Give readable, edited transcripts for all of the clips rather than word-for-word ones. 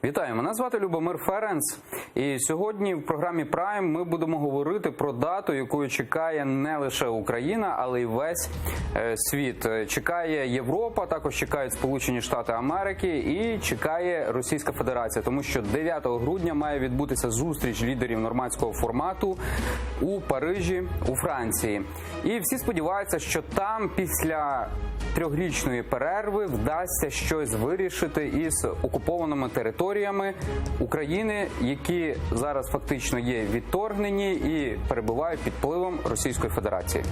Вітаю, мене звати Любомир Ференц, і сьогодні в програмі Прайм ми будемо говорити про дату, якою чекає не лише Україна, але й весь світ. Чекає Європа, також чекають Сполучені Штати Америки і чекає Російська Федерація, тому що 9 грудня має відбутися зустріч лідерів нормандського формату у Парижі, у Франції. І всі сподіваються, що там після трьохрічної перерви вдасться щось вирішити із окупованими територіями України, які зараз фактично є відторгнені і перебувають під впливом Російської Федерації.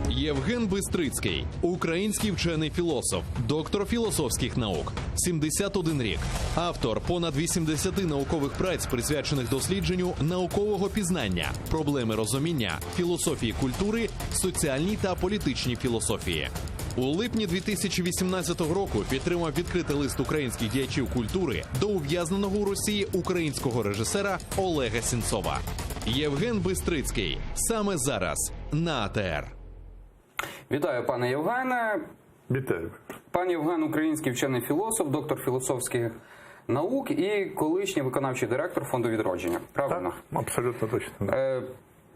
Євген Бистрицький – український вчений філософ, доктор філософських наук, 71 рік, автор понад 80 наукових праць, присвячених дослідженню наукового пізнання, проблеми розуміння, філософії культури, соціальній та політичній філософії. У липні 2018 року підтримав відкритий лист українських діячів культури до ув'язненого у Росії українського режисера Олега Сенцова. Євген Бистрицький саме зараз на АТР. Вітаю, пане Євгене. Вітаю. Пан Євген – український вчений філософ, доктор філософських наук і колишній виконавчий директор Фонду відродження. Правильно? Так, абсолютно точно.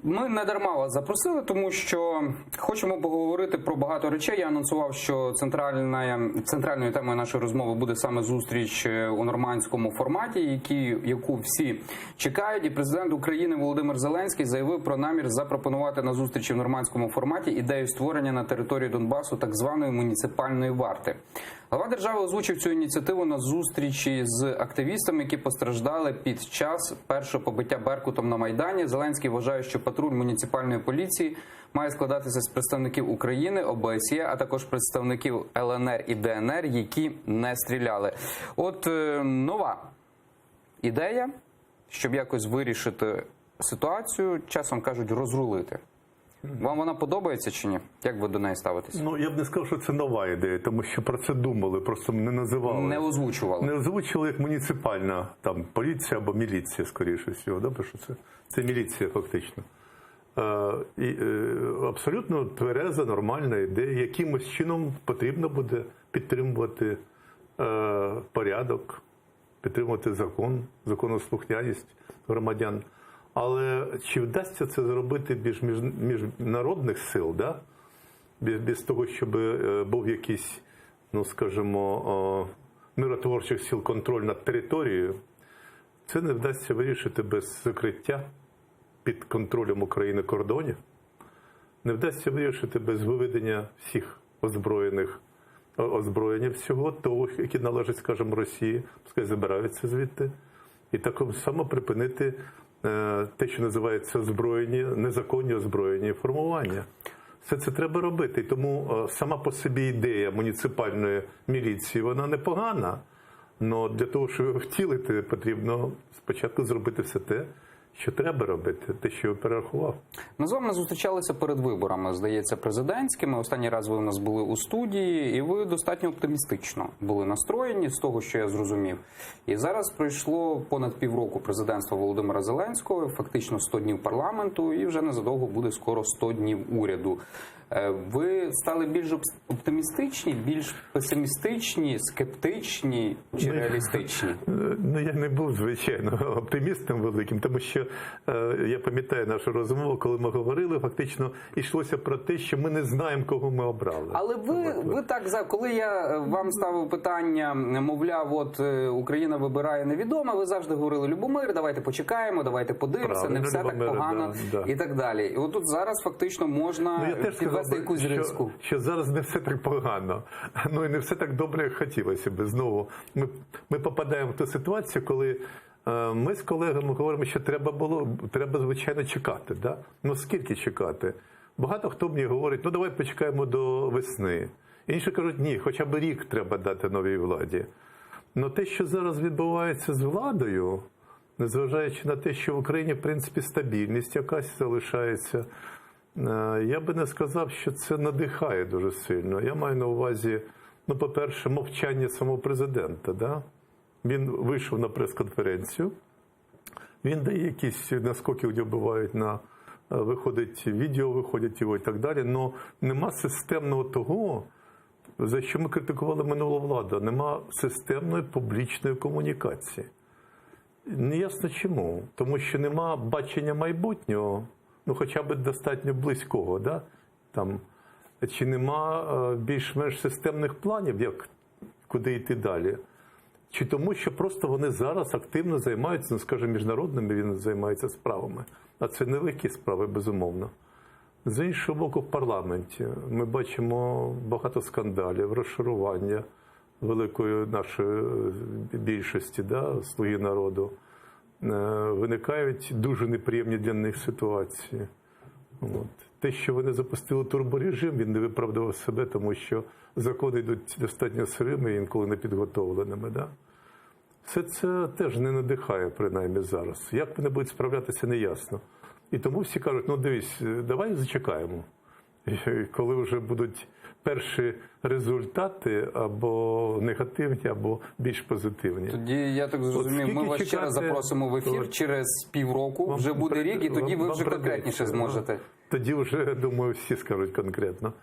Ми не дарма вас запросили, тому що хочемо поговорити про багато речей. Я анонсував, що центральною темою нашої розмови буде саме зустріч у нормандському форматі, яку всі чекають. І президент України Володимир Зеленський заявив про намір запропонувати на зустрічі в нормандському форматі ідею створення на території Донбасу так званої муніципальної варти. Глава держави озвучив цю ініціативу на зустрічі з активістами, які постраждали під час першого побиття Беркутом на Майдані. Зеленський вважає, що патруль муніципальної поліції має складатися з представників України, ОБСЄ, а також представників ЛНР і ДНР, які не стріляли. От нова ідея, щоб якось вирішити ситуацію, часом кажуть, розрулити. Вам вона подобається чи ні? Як ви до неї ставитесь? Ну, я б не сказав, що це нова ідея, тому що про це думали, просто не називали. Не озвучували. Не озвучували як муніципальна там поліція або міліція, скоріше всього. Добре, що це міліція фактично. Абсолютно твереза, нормальна ідея. Якимось чином потрібно буде підтримувати порядок, підтримувати закон, законослухняність громадян. Але чи вдасться це зробити без міжнародних сил, да? Без того, щоб був якийсь, ну скажімо, миротворчих сил контроль над територією, це не вдасться вирішити без закриття під контролем України кордонів, не вдасться вирішити без виведення всіх озброєння всього того, які належать, скажімо, Росії, пускай забираються звідти, і так само припинити те, що називається незаконні озброєні формування. Все це треба робити. І тому сама по собі ідея муніципальної міліції, вона непогана. Але для того, щоб його втілити, потрібно спочатку зробити все те, що треба робити, те, що я перерахував. Ми з вами зустрічалися перед виборами, здається, президентськими. Останній раз ви у нас були у студії, і ви достатньо оптимістично були настроєні, з того, що я зрозумів. І зараз пройшло понад півроку президентства Володимира Зеленського, фактично 100 днів парламенту, і вже незадовго буде скоро 100 днів уряду. Ви стали більш оптимістичні, більш песимістичні, скептичні чи реалістичні? Ну, я не був, звичайно, оптимістом великим, тому що я пам'ятаю нашу розмову, коли ми говорили, фактично йшлося про те, що ми не знаємо, кого ми обрали. Але ви так, коли я вам ставив питання, мовляв, от Україна вибирає невідоме, ви завжди говорили: Любомир, давайте почекаємо, давайте подивимося, не все так погано і так далі. І отут зараз фактично можна підвести якусь риску. Що зараз не все так погано, ну і не все так добре, як хотілося б. Знову ми попадаємо в ту ситуацію, коли ми з колегами говоримо, що треба звичайно чекати. Да? Ну скільки чекати? Багато хто мені говорить: ну давай почекаємо до весни. Інші кажуть: ні, хоча б рік треба дати новій владі. Но те, що зараз відбувається з владою, незважаючи на те, що в Україні, в принципі, стабільність якась залишається, я би не сказав, що це надихає дуже сильно. Я маю на увазі, ну, по-перше, мовчання самого президента. Да? Він вийшов на прес-конференцію, він дає якісь наскоки, у нього бувають виходить відео, виходять його і так далі, але нема системного того, за що ми критикували минулу владу, нема системної публічної комунікації. Неясно чому. Тому що нема бачення майбутнього, ну хоча б достатньо близького, да? Там, чи нема більш-менш системних планів, як куди йти далі. Чи тому, що просто вони зараз активно займаються, ну скажімо, міжнародними він займається справами. А це не легкі справи, безумовно. З іншого боку, в парламенті ми бачимо багато скандалів, розшарування великої нашої більшості, да, «Слуги народу». Виникають дуже неприємні для них ситуації. От. Те, що вони запустили турборежим, він не виправдував себе, тому що закони йдуть достатньо сирими і інколи непідготовленими. Да? Все це теж не надихає, принаймні зараз. Як вони будуть справлятися, неясно. І тому всі кажуть, ну дивись, давай зачекаємо. І коли вже будуть перші результати або негативні, або більш позитивні. Тоді, я так зрозумів, ми вас ще раз запросимо в ефір через півроку, вже буде рік, і тоді ви вже конкретніше зможете. Тоді вже, думаю, всі скажуть конкретно.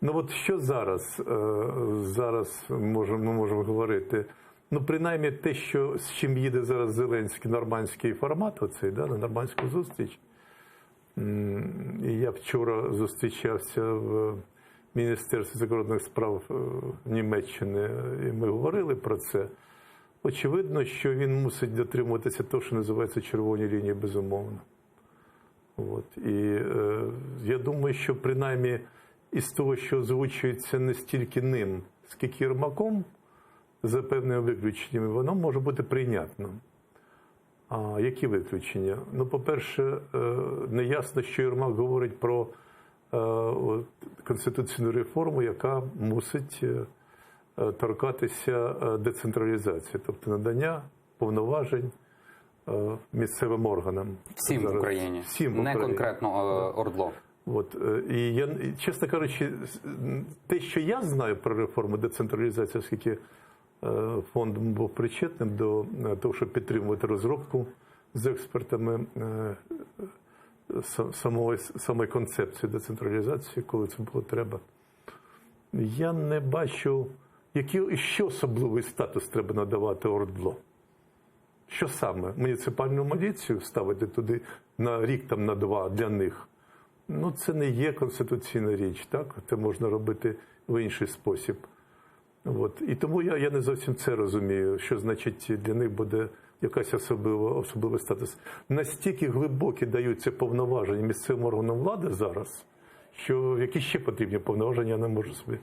Ну от що зараз? Зараз ми можемо говорити. Ну, принаймні те, що, з чим їде зараз Зеленський, нормандський формат оцей, да, на нормандську зустріч. І я вчора зустрічався в Міністерстві закордонних справ Німеччини, і ми говорили про це. Очевидно, що він мусить дотримуватися того, що називається червоні лінії, безумовно. От. І я думаю, що принаймні із того, що озвучується не стільки ним, скільки Єрмаком, за певними виключеннями, воно може бути прийнятним. А які виключення? Ну, по-перше, неясно, що Єрмак говорить про конституційну реформу, яка мусить торкатися децентралізації, тобто надання повноважень місцевим органам. Всім в Україні, не конкретно ОРДЛО. От, і я, чесно кажучи, те, що я знаю про реформу децентралізації, оскільки фонд був причетним до того, щоб підтримувати розробку з експертами самої концепції децентралізації, коли це було треба. Я не бачу, що особливий статус треба надавати ОРДЛО. Що саме? Муніципальну міліцію ставити туди на рік, там, на два для них? Ну, це не є конституційна річ, так? Це можна робити в інший спосіб. От. І тому я не зовсім це розумію, що значить для них буде якась особливий статус. Настільки глибокі даються повноваження місцевим органам влади зараз, що які ще потрібні повноваження, я не можу собі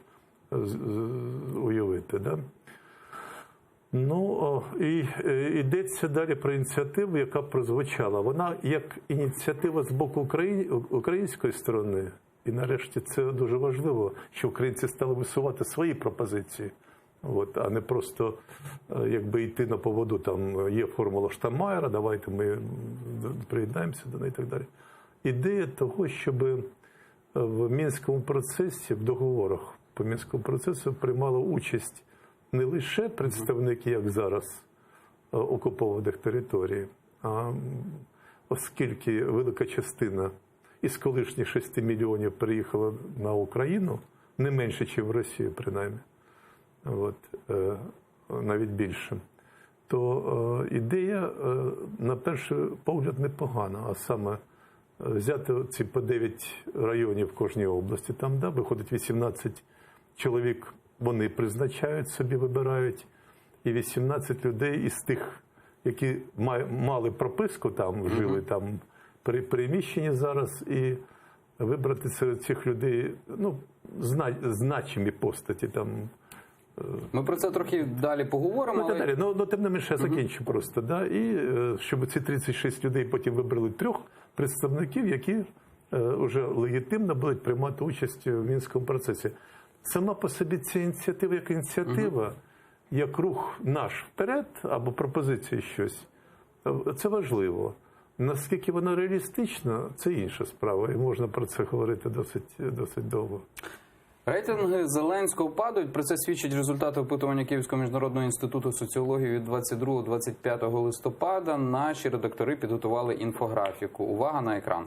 уявити. Да? Ну, і йдеться далі про ініціативу, яка прозвучала. Вона як ініціатива з боку української сторони. І нарешті це дуже важливо, що українці стали висувати свої пропозиції, от, а не просто якби йти на поводу, там є формула Штайнмайєра, давайте ми приєднаємося до неї і так далі. Ідея того, щоб в Мінському процесі, в договорах по Мінському процесу приймали участь не лише представники, як зараз, окупованих територій, а оскільки велика частина із колишніх 6 мільйонів приїхала на Україну, не менше, ніж в Росію, принаймні, от, навіть більше, то ідея, на перший погляд, непогана, а саме взяти ці по 9 районів в кожній області, там, да, виходить 18 чоловік, вони призначають собі, вибирають, і 18 людей із тих, які мали прописку там, жили там, переміщені зараз, і вибрати серед цих людей, ну, значимі постаті там. Ми про це трохи далі поговоримо. Ну, далі. Ну, тим не менше, я закінчу просто. Да? І щоб ці 36 людей потім вибрали 3 представників, які вже легітимно будуть приймати участь в Мінському процесі. Сама по собі ця ініціатива як ініціатива, як рух наш вперед, або пропозиція щось, це важливо. Наскільки вона реалістична, це інша справа, і можна про це говорити досить довго. Рейтинги Зеленського падають. Про це свідчать результати опитування Київського міжнародного інституту соціології від 22-25 листопада. Наші редактори підготували інфографіку. Увага на екран.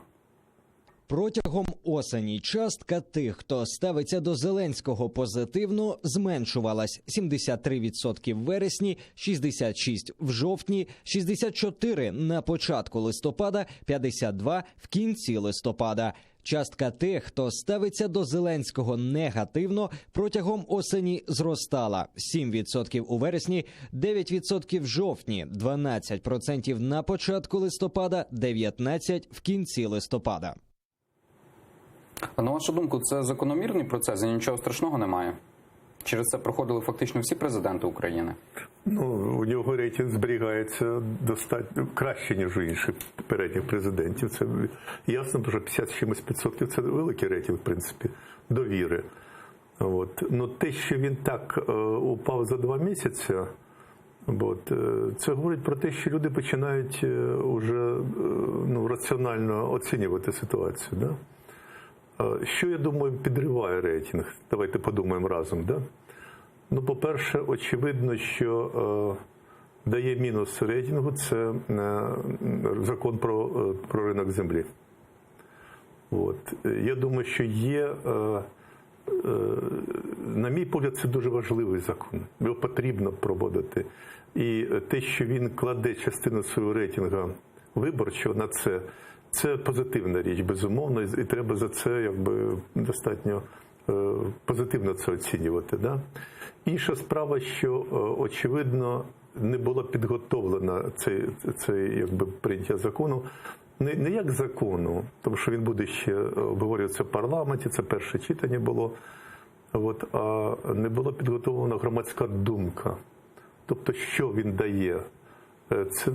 Протягом осені частка тих, хто ставиться до Зеленського позитивно, зменшувалась. 73% в вересні, 66% в жовтні, 64% на початку листопада, 52% в кінці листопада. Частка тих, хто ставиться до Зеленського негативно, протягом осені зростала. 7% у вересні, 9% в жовтні, 12% на початку листопада, 19% в кінці листопада. А на вашу думку, це закономірний процес і нічого страшного немає? Через це проходили фактично всі президенти України? Ну, у нього рейтинг зберігається достатньо краще, ніж у інших попередніх президентів. Це ясно, тому що 50% це великий рейтинг, в принципі, довіри. От. Ну, те, що він так упав за 2 місяці, це говорить про те, що люди починають уже раціонально оцінювати ситуацію. Да? Що, я думаю, підриває рейтинг? Давайте подумаємо разом. Да? Ну, по-перше, очевидно, що дає мінус рейтингу – це закон про ринок землі. От. Я думаю, що є, на мій погляд, це дуже важливий закон. Його потрібно проводити. І те, що він кладе частину свого рейтингу виборчого на це позитивна річ, безумовно, і треба за це достатньо позитивно це оцінювати. Да? Інша справа, що, очевидно, не було підготовлено це прийняття закону, не як закону, тому що він буде ще обговорюватися в парламенті, це перше читання було, а не була підготовлена громадська думка. Тобто, що він дає. Це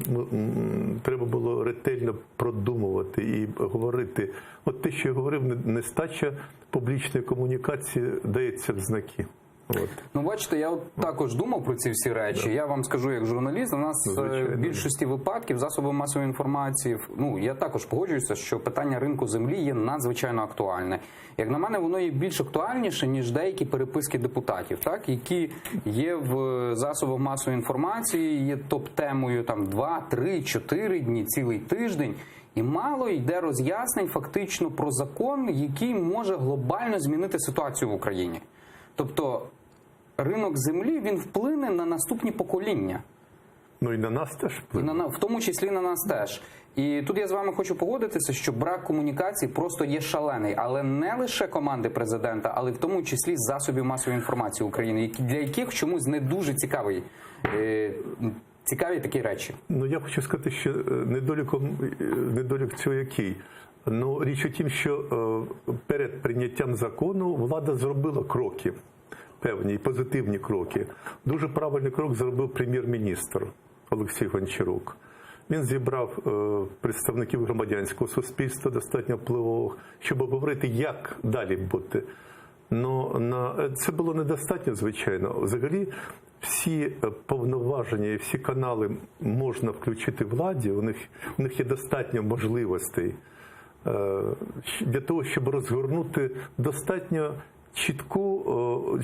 треба було ретельно продумувати і говорити. От те, що я говорив, нестача публічної комунікації дається в знаки. От. Ну, бачите, я також думав про ці всі речі. Да. Я вам скажу, як журналіст, у нас в більшості випадків засоби масової інформації, я також погоджуюся, що питання ринку землі є надзвичайно актуальне. Як на мене, воно є більш актуальніше, ніж деякі переписки депутатів, так, які є в засобах масової інформації, є топ-темою 2, 3, 4 дні, цілий тиждень. І мало йде роз'яснень фактично про закон, який може глобально змінити ситуацію в Україні. Тобто ринок землі, він вплине на наступні покоління. Ну і на нас теж вплине. В тому числі на нас теж. І тут я з вами хочу погодитися, що брак комунікації просто є шалений. Але не лише команди президента, але в тому числі засобів масової інформації України, для яких чомусь не дуже цікаві такі речі. Ну, я хочу сказати, що недолік цього який. Ну, річ у тім, що перед прийняттям закону влада зробила кроки, певні позитивні кроки. Дуже правильний крок зробив прем'єр-міністр Олексій Гончарук. Він зібрав представників громадянського суспільства достатньо впливових, щоб обговорити, як далі бути. Но це було недостатньо, звичайно. Взагалі, всі повноваження і всі канали можна включити владі, у них є достатньо можливостей для того, щоб розгорнути достатньо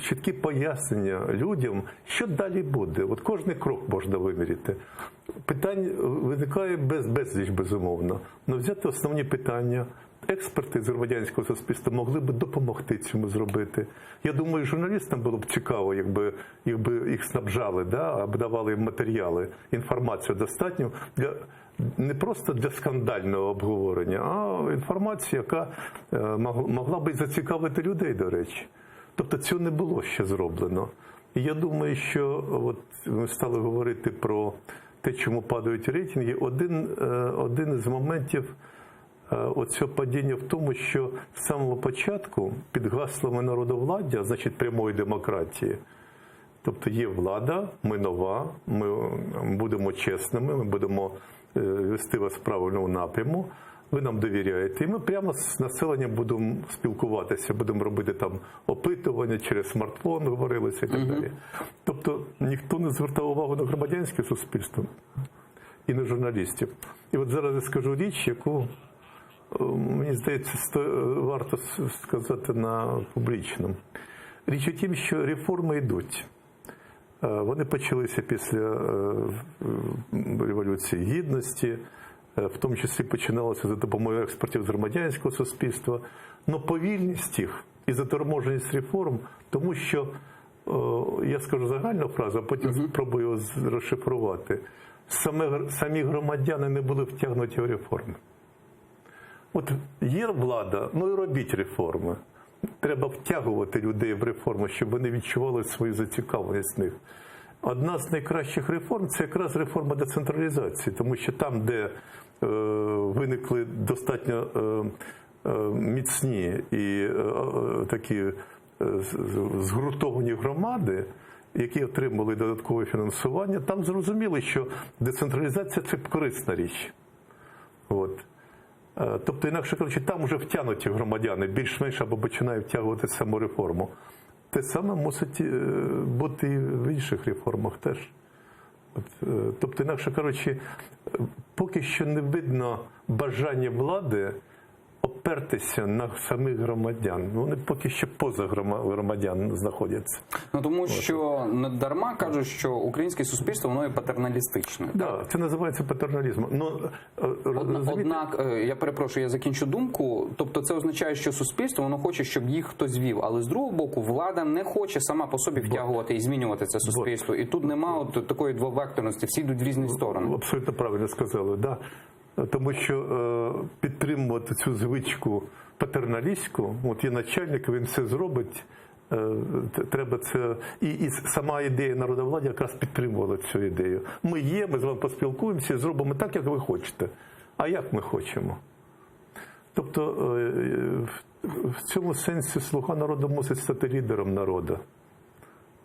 чіткі пояснення людям, що далі буде. От кожний крок можна виміряти. Питань виникає безліч, безумовно. Але взяти основні питання. Експерти з громадянського суспільства могли б допомогти цьому зробити. Я думаю, журналістам було б цікаво, якби їх снабжали, або давали їм матеріали, інформацію достатньо не просто для скандального обговорення, а інформацію, яка могла б і зацікавити людей, до речі. Тобто цього не було ще зроблено. І я думаю, що ми стали говорити про те, чому падають рейтинги. Один із моментів оцього падіння в тому, що з самого початку під гаслами народовладдя, значить прямої демократії, тобто є влада, ми нова, ми будемо чесними, ми будемо вести вас в правильному напряму, ви нам довіряєте. І ми прямо з населенням будемо спілкуватися, будемо робити там опитування, через смартфон говорилося і так далі. Тобто ніхто не звертав увагу на громадянське суспільство і на журналістів. І от зараз я скажу річ, яку, мені здається, варто сказати на публічному. Річ у тім, що реформи йдуть. Вони почалися після Революції Гідності, в тому числі починалося за допомогою експертів з громадянського суспільства. Но повільність їх і заторможеність реформ, тому що, я скажу загальну фразу, а потім спробую розшифрувати, самі громадяни не були втягнуті в реформи. От є влада, ну і робіть реформи. Треба втягувати людей в реформи, щоб вони відчували свою зацікавленість в них. Одна з найкращих реформ – це якраз реформа децентралізації, тому що там, де виникли достатньо міцні і такі згуртовані громади, які отримали додаткове фінансування, там зрозуміли, що децентралізація – це корисна річ. От. Тобто, інакше кажучи, там вже втягнуті громадяни, більш-менш або починають втягувати саму реформу. Те саме мусить бути і в інших реформах теж. Тобто, інакше кажучи, поки що не видно бажання влади опертися на самих громадян. Вони поки що поза громадян знаходяться. Ну, тому що не дарма кажуть, що українське суспільство, воно є патерналістичне. Так, це називається патерналізмом. Однак, я перепрошую, я закінчу думку. Тобто це означає, що суспільство, воно хоче, щоб їх хтось вів. Але з другого боку, влада не хоче сама по собі втягувати і змінювати це суспільство. І тут немає от такої двовекторності, всі йдуть в різні сторони. Абсолютно правильно сказали, да. Тому що підтримувати цю звичку патерналістську, от є начальник, він все зробить, треба це... І сама ідея народовладдя якраз підтримувала цю ідею. Ми є, ми з вами поспілкуємося і зробимо так, як ви хочете. А як ми хочемо? Тобто в цьому сенсі слуга народу мусить стати лідером народу.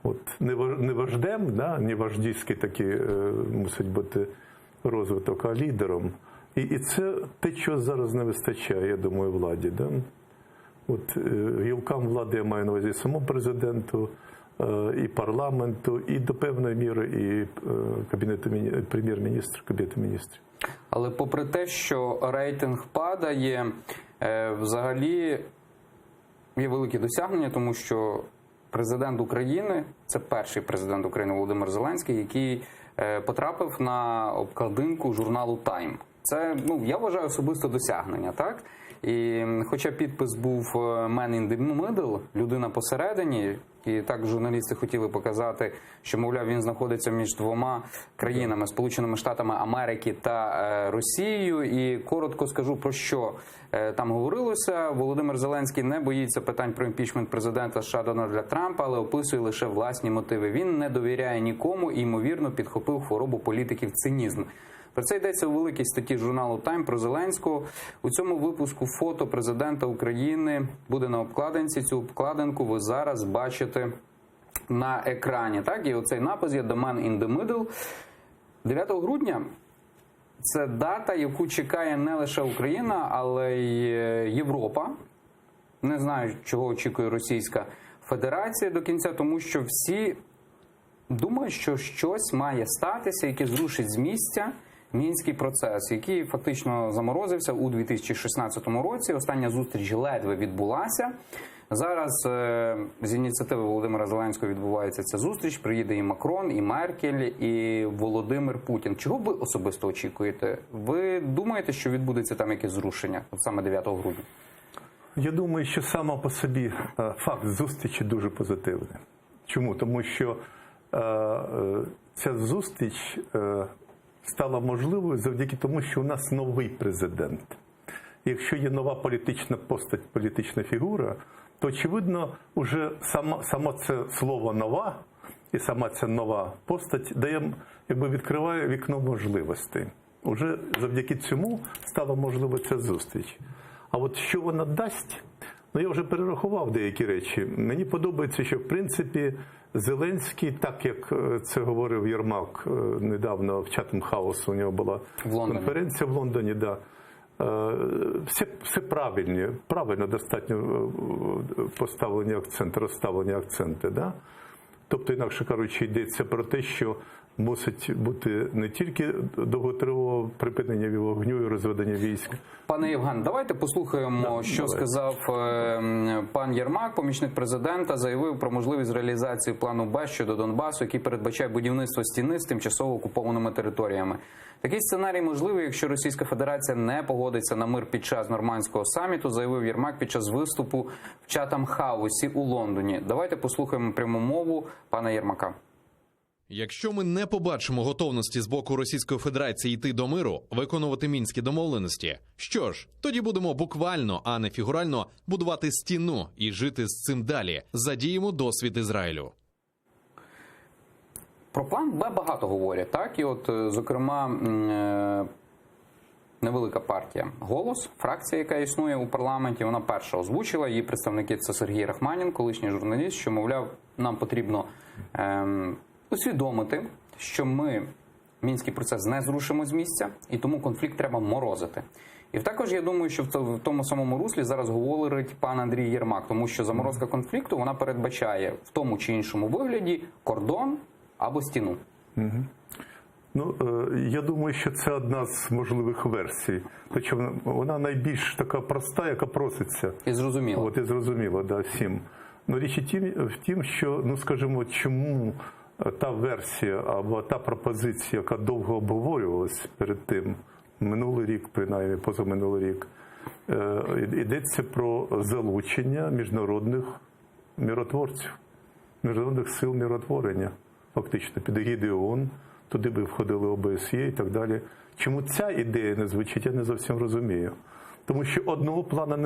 От, не вождем, да, не вождійський такий мусить бути розвиток, а лідером. І це те, чого зараз не вистачає, я думаю, владі. Да? От гілкам влади я маю на увазі самому президенту, і парламенту, і до певної міри і кабінету прем'єр-міністра, кабінету міністрів. Але попри те, що рейтинг падає, взагалі є великі досягнення, тому що президент України, це перший президент України Володимир Зеленський, який потрапив на обкладинку журналу Time. Це, ну, я вважаю, особисто досягнення, так? І хоча підпис був «Man in the middle», людина посередині, і так журналісти хотіли показати, що, мовляв, він знаходиться між двома країнами, Сполученими Штатами Америки та Росією. І коротко скажу, про що там говорилося. Володимир Зеленський не боїться питань про імпічмент президента США Дональда Трампа, але описує лише власні мотиви. Він не довіряє нікому і, ймовірно, підхопив хворобу політиків цинізм. Про це йдеться у великій статті журналу «Тайм» про Зеленського. У цьому випуску фото президента України буде на обкладинці. Цю обкладинку ви зараз бачите на екрані. Так? І оцей напис є «The man in the middle». 9 грудня – це дата, яку чекає не лише Україна, але й Європа. Не знаю, чого очікує Російська Федерація до кінця, тому що всі думають, що щось має статися, яке зрушить з місця Мінський процес, який фактично заморозився у 2016 році. Остання зустріч ледве відбулася. Зараз з ініціативи Володимира Зеленського відбувається ця зустріч. Приїде і Макрон, і Меркель, і Володимир Путін. Чого ви особисто очікуєте? Ви думаєте, що відбудеться там якесь зрушення, от саме 9 грудня? Я думаю, що сама по собі факт зустрічі дуже позитивний. Чому? Тому що ця зустріч стала можливою завдяки тому, що у нас новий президент. Якщо є нова політична постать, політична фігура, то, очевидно, вже само це слово «нова» і сама ця нова постать дає, якби відкриває вікно можливостей. Уже завдяки цьому стала можлива ця зустріч. А от що вона дасть? Ну, я вже перерахував деякі речі. Мені подобається, що, в принципі, Зеленський, так як це говорив Єрмак недавно в Chatham House, у нього була конференція в Лондоні, да. Все правильно достатньо поставлені акценти, розставлені акценти. Да? Тобто, інакше кажучи, йдеться про те, що мусить бути не тільки довготривалого припинення вогню і розведення військ. Пане Євген, давайте послухаємо, що сказав пан Єрмак, помічник президента, заявив про можливість реалізації плану Б щодо Донбасу, який передбачає будівництво стіни з тимчасово окупованими територіями. Такий сценарій можливий, якщо Російська Федерація не погодиться на мир під час нормандського саміту, заявив Єрмак під час виступу в Чатам Хаусі у Лондоні. Давайте послухаємо пряму мову пана Єрмака. Якщо ми не побачимо готовності з боку Російської Федерації йти до миру, виконувати мінські домовленості, що ж, тоді будемо буквально, а не фігурально, будувати стіну і жити з цим далі. Задіємо досвід Ізраїлю. Про план Б багато говорять, так? І от, зокрема, невелика партія «Голос», фракція, яка існує у парламенті, вона перша озвучила, її представники – це Сергій Рахманін, колишній журналіст, що, мовляв, нам потрібно усвідомити, що ми мінський процес не зрушимо з місця, і тому конфлікт треба морозити. І також я думаю, що в тому самому руслі зараз говорить пан Андрій Єрмак, тому що заморозка конфлікту, вона передбачає в тому чи іншому вигляді кордон або стіну. Ну, я думаю, що це одна з можливих версій. Причому вона найбільш така проста, яка проситься. І зрозуміло. От і зрозуміло, да, всім. Ну, річ в тім, що, ну, скажімо, чому та версія або та пропозиція, яка довго обговорювалась перед тим, минулий рік, принаймні, позаминулий рік, йдеться про залучення міжнародних миротворців, міжнародних сил миротворення, фактично, під егідою ООН, туди би входили ОБСЄ і так далі. Чому ця ідея не звучить, я не зовсім розумію. Тому що одного плану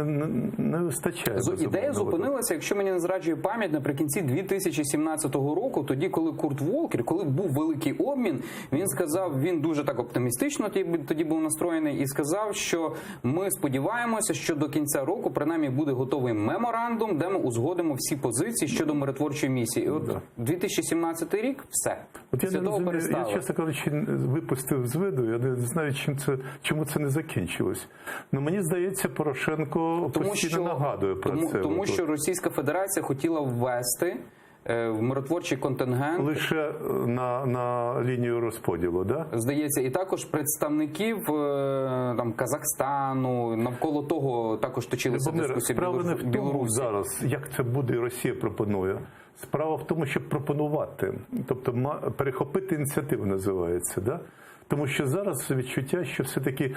не вистачає. Ідея зупинилася, якщо мені не зраджує пам'ять, наприкінці 2017 року, тоді, коли Курт Волкер, коли був великий обмін, він сказав, він дуже так оптимістично тоді був настроєний, і сказав, що ми сподіваємося, що до кінця року, принаймні, буде готовий меморандум, де ми узгодимо всі позиції щодо миротворчої місії. І от 2017 рік – все. От я не розумію, я, чесно кажучи, випустив з виду, я не знаю, чому це не закінчилось. Ну, мені здається, Порошенко постійно нагадує про це. Тому що Російська Федерація хотіла ввести в миротворчий контингент лише на лінію розподілу, да? Здається, і також представників там Казахстану, навколо того також точилися дискусії. Справа не в тому зараз, як це буде, Росія пропонує. Справа в тому, щоб пропонувати, тобто перехопити ініціативу називається, да? Тому що зараз відчуття, що все-таки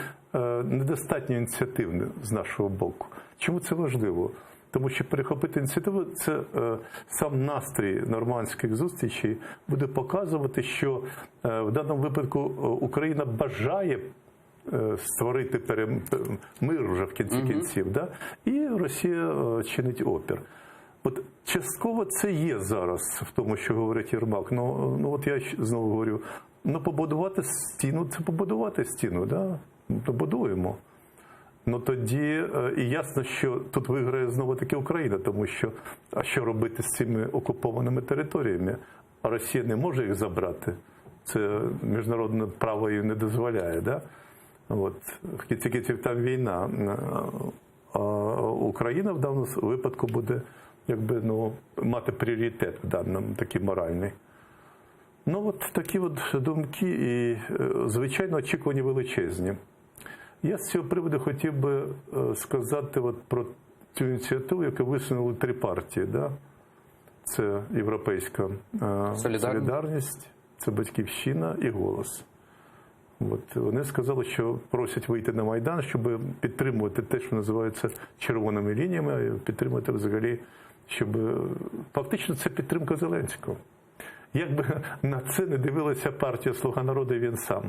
недостатньо ініціативне з нашого боку. Чому це важливо? Тому що перехопити ініціативу – це сам настрій нормандських зустрічей буде показувати, що в даному випадку Україна бажає створити мир вже в кінці кінців, да? І Росія чинить опір. От частково це є зараз в тому, що говорить Єрмак. Ну от я знову говорю, ну побудувати стіну – це побудувати стіну, да? Побудуємо. Ну тоді і ясно, що тут виграє знову-таки Україна, тому що, а що робити з цими окупованими територіями? А Росія не може їх забрати. Це міжнародне право їй не дозволяє, да? От. В кінці кінців там війна. А Україна в даному випадку буде якби, ну, мати пріоритет в даному, такий моральний. Ну от такі от думки і, звичайно, очікування величезні. Я з цього приводу хотів би сказати от про цю ініціативу, яку висунули три партії. Да? Це Європейська Солідарність, це Батьківщина і Голос. От, вони сказали, що просять вийти на Майдан, щоб підтримувати те, що називається червоними лініями, підтримувати взагалі, щоб фактично це підтримка Зеленського. Як би на це не дивилася партія «Слуга народу» і він сам.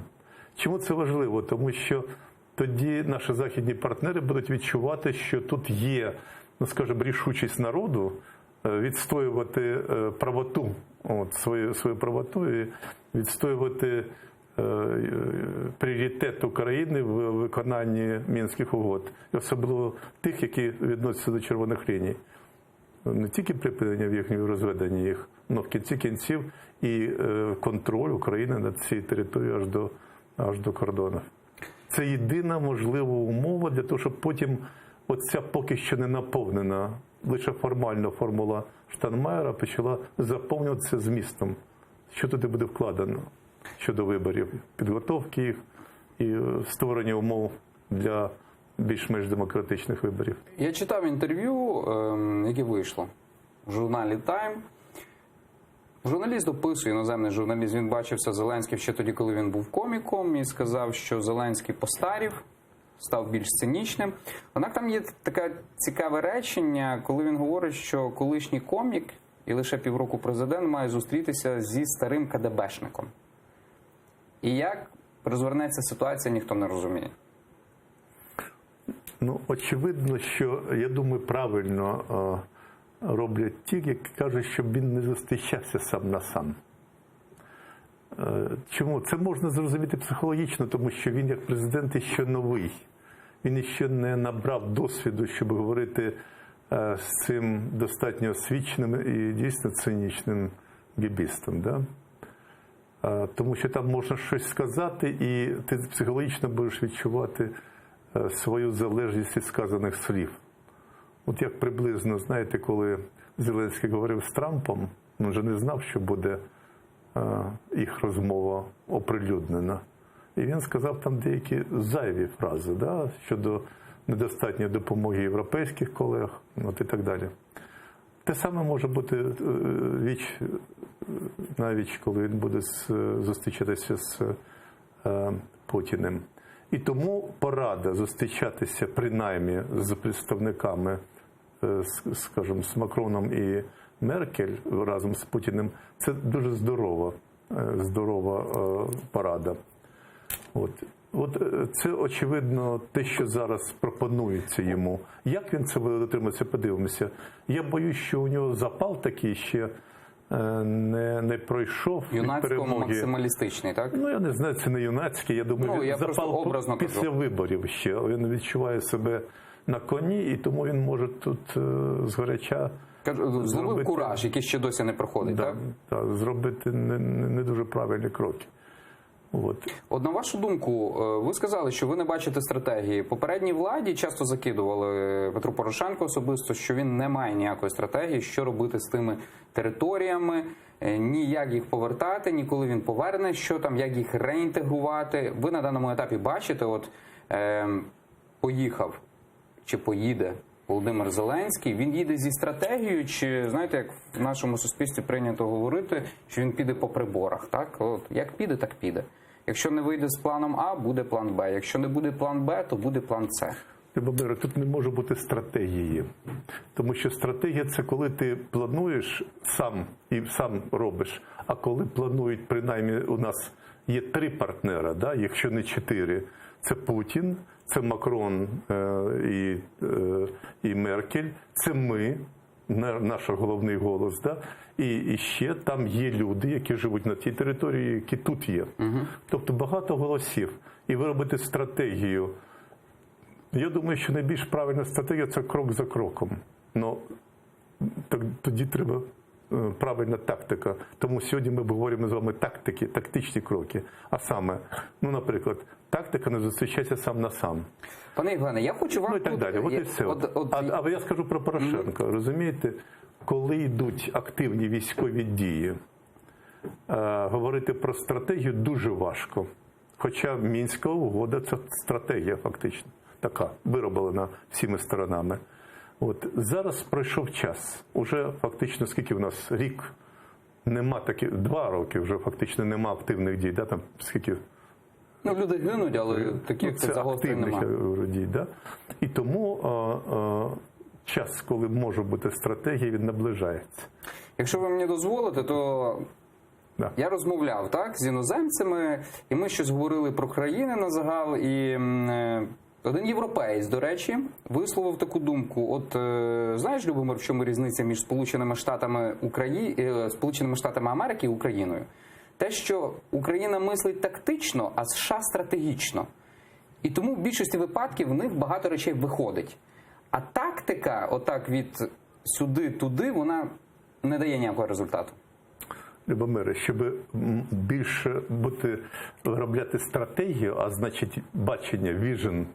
Чому це важливо? Тому що тоді наші західні партнери будуть відчувати, що тут є, ну скажімо, рішучість народу відстоювати правоту, свою правоту і відстоювати пріоритет України в виконанні Мінських угод. І особливо тих, які відносяться до червоних ліній. Не тільки припинення їхнього розведення їх, але в кінці кінців і контроль України над цією територією аж до кордону. Це єдина можлива умова для того, щоб потім оця поки що не наповнена, лише формальна формула Штайнмайєра почала заповнюватися змістом. Що туди буде вкладено? щодо виборів, підготовки їх і створення умов для більш-менш демократичних виборів. Я читав інтерв'ю, яке вийшло в журналі Time. Журналіст описує, іноземний журналіст, він бачився з Зеленським ще тоді, коли він був коміком, і сказав, що Зеленський постарів, став більш цинічним. Однак там є таке цікаве речення, коли він говорить, що колишній комік і лише півроку президент має зустрітися зі старим КДБшником. І як розвернеться ситуація, ніхто не розуміє. Ну, очевидно, що, я думаю, правильно роблять ті, які кажуть, щоб він не зустрічався сам на сам. Чому? Це можна зрозуміти психологічно, тому що він як президент іще новий. Він іще не набрав досвіду, щоб говорити з цим достатньо освіченим і дійсно цинічним бібістом. Да? Тому що там можна щось сказати, і ти психологічно будеш відчувати свою залежність від сказаних слів. От як приблизно, знаєте, коли Зеленський говорив з Трампом, він вже не знав, що буде їх розмова оприлюднена. І він сказав там деякі зайві фрази, да, щодо недостатньої допомоги європейських колег, от і так далі. Те саме може бути навіть коли він буде зустрічатися з Путіним. І тому порада зустрічатися принаймні з представниками, скажімо, з Макроном і Меркель разом з Путіним, це дуже здорова порада. От це, очевидно, те, що зараз пропонується йому. Як він це буде дотриматися, подивимося. Я боюсь, що у нього запал такий ще не пройшов від перемоги. Юнацько-максималістичний, так? Ну, я не знаю, це не юнацький. Я думаю, я запал після виборів ще. Він відчуває себе на коні, і тому він може тут згоряча зловив кураж, який ще досі не проходить, так? Так, зробити не дуже правильні кроки. От на вашу думку, ви сказали, що ви не бачите стратегії. Попередній владі часто закидували Петру Порошенку особисто, що він не має ніякої стратегії, що робити з тими територіями, ні як їх повертати, ні коли він поверне, що там, як їх реінтегрувати. Ви на даному етапі бачите, поїхав чи поїде Володимир Зеленський, він їде зі стратегією, чи, знаєте, як в нашому суспільстві прийнято говорити, що він піде по приборах, так? От, як піде, так піде. Якщо не вийде з планом А, буде план Б. Якщо не буде план Б, то буде план С. Любомире, тут не може бути стратегії. Тому що стратегія – це коли ти плануєш сам і сам робиш. А коли планують, принаймні, у нас є 3 партнера, да? Якщо не 4. Це Путін, це Макрон і Меркель, це ми, наш головний голос, да? І ще там є люди, які живуть на тій території, які тут є. Тобто багато голосів. І виробити стратегію. Я думаю, що найбільш правильна стратегія – це крок за кроком. Но тоді треба правильна тактика. Тому сьогодні ми говоримо з вами тактичні кроки. А саме, наприклад, тактика не зустрічається сам на сам. Пане Євгене, я хочу вам... Ну і так далі. От і все. А я скажу про Порошенка. Розумієте, коли йдуть активні військові дії, говорити про стратегію дуже важко. Хоча Мінська угода – це стратегія фактично. Така, вироблена всіма сторонами. Зараз пройшов час. Уже фактично, скільки в нас? Рік. Нема 2 роки вже фактично нема активних дій. Да? Там скільки... люди гинуть, але таких загострень немає. Дій, да? І тому час, коли може бути стратегія, він наближається. Якщо ви мені дозволите, то я розмовляв з іноземцями, і ми щось говорили про країни на загал, і один європеєць, до речі, висловив таку думку. Знаєш, Любомир, в чому різниця між Сполученими Штатами Америки і Україною? Те, що Україна мислить тактично, а США стратегічно. І тому в більшості випадків в них багато речей виходить. А тактика, отак від сюди-туди, вона не дає ніякого результату. Любомире, щоб більше виробляти стратегію, а значить бачення, віжен,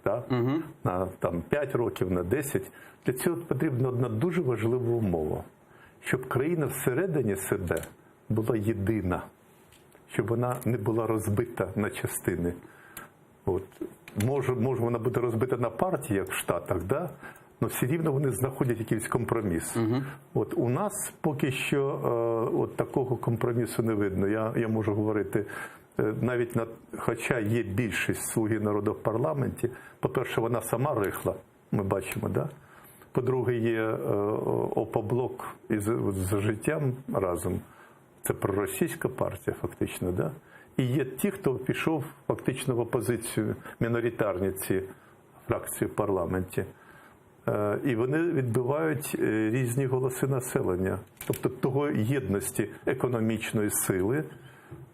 на 5 років, на 10, для цього потрібна одна дуже важлива умова. Щоб країна всередині себе була єдина. щоб вона не була розбита на частини. От. Може вона буде розбита на партії, як в Штатах, да? але все рівно вони знаходять якийсь компроміс. От у нас поки що от такого компромісу не видно. Я можу говорити, навіть хоча є більшість «Слуги народу» в парламенті, по-перше, вона сама рихла, ми бачимо, да? По-друге, є ОПОБЛОК «За життям» разом, це проросійська партія фактично, да? І є ті, хто пішов фактично в опозицію, міноритарні ці фракції в парламенті. І вони відбивають різні голоси населення. Тобто того єдності економічної сили,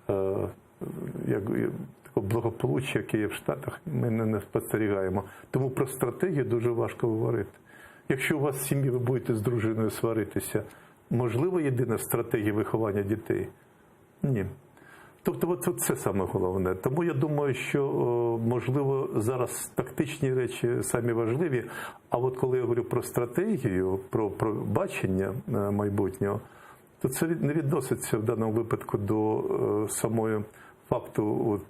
такого благополуччя, яке є в Штатах, ми не спостерігаємо. Тому про стратегію дуже важко говорити. Якщо у вас в сім'ї ви будете з дружиною сваритися, можливо єдина стратегія виховання дітей? Ні. Тобто от це саме головне. Тому я думаю, що, можливо, зараз тактичні речі самі важливі, а от коли я говорю про стратегію, про бачення майбутнього, то це не відноситься в даному випадку до самого факту